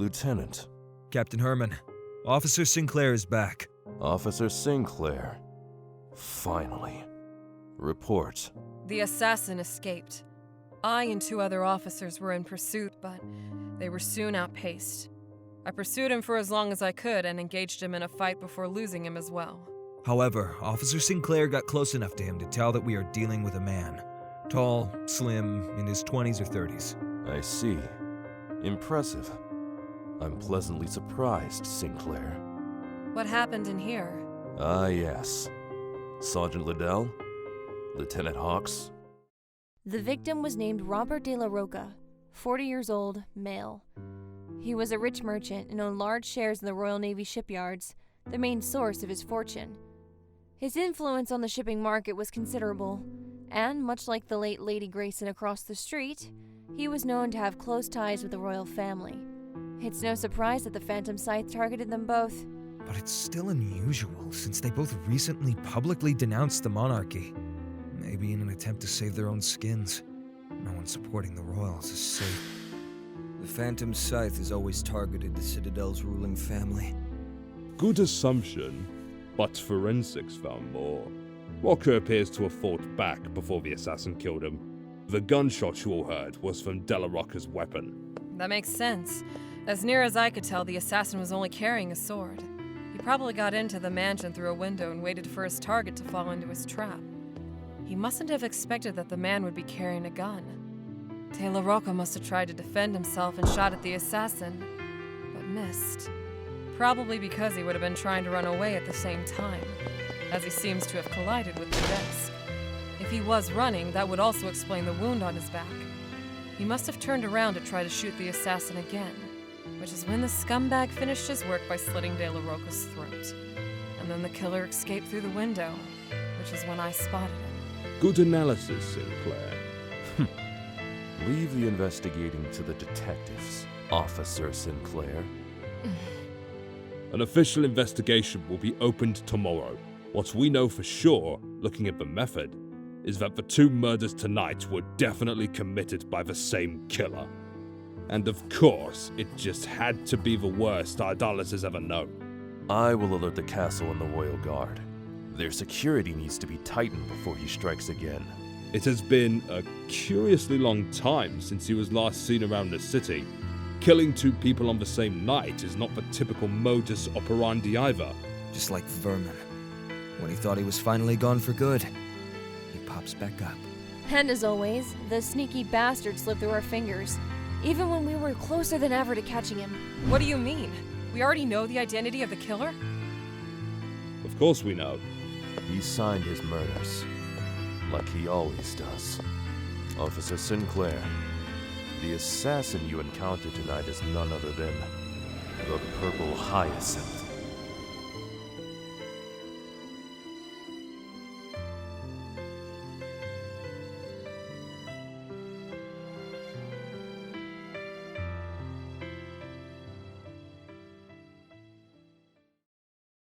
Lieutenant. Captain Hermann, Officer Sinclair is back. Officer Sinclair. Finally. Report. The assassin escaped. I and 2 other officers were in pursuit, but they were soon outpaced. I pursued him for as long as I could and engaged him in a fight before losing him as well. However, Officer Sinclair got close enough to him to tell that we are dealing with a man. Tall, slim, in his 20s or 30s. I see. Impressive. I'm pleasantly surprised, Sinclair. What happened in here? Ah, yes. Sergeant Liddell? Lieutenant Hawks? The victim was named Robert de la Roca, 40 years old, male. He was a rich merchant and owned large shares in the Royal Navy shipyards, the main source of his fortune. His influence on the shipping market was considerable, and much like the late Lady Grayson across the street, he was known to have close ties with the royal family. It's no surprise that the Phantom Scythe targeted them both. But it's still unusual, since they both recently publicly denounced the monarchy. Maybe in an attempt to save their own skins. No one supporting the royals is safe. The Phantom Scythe has always targeted the Citadel's ruling family. Good assumption, but forensics found more. Roca appears to have fought back before the assassin killed him. The gunshot you all heard was from De La Roca's weapon. That makes sense. As near as I could tell, the assassin was only carrying a sword. He probably got into the mansion through a window and waited for his target to fall into his trap. He mustn't have expected that the man would be carrying a gun. De La Roca must have tried to defend himself and shot at the assassin, but missed. Probably because he would have been trying to run away at the same time, as he seems to have collided with the desk. If he was running, that would also explain the wound on his back. He must have turned around to try to shoot the assassin again, which is when the scumbag finished his work by slitting De La Roca's throat. And then the killer escaped through the window, which is when I spotted him. Good analysis, Sinclair. Leave the investigating to the detectives, Officer Sinclair. An official investigation will be opened tomorrow. What we know for sure, looking at the method, is that the 2 murders tonight were definitely committed by the same killer. And of course, it just had to be the worst Ardalis has ever known. I will alert the castle and the Royal Guard. Their security needs to be tightened before he strikes again. It has been a curiously long time since he was last seen around the city. Killing 2 people on the same night is not the typical modus operandi either. Just like Vermin. When he thought he was finally gone for good, he pops back up. And as always, the sneaky bastard slipped through our fingers, even when we were closer than ever to catching him. What do you mean? We already know the identity of the killer? Of course we know. He signed his murders, like he always does. Officer Sinclair, the assassin you encountered tonight is none other than the Purple Hyacinth.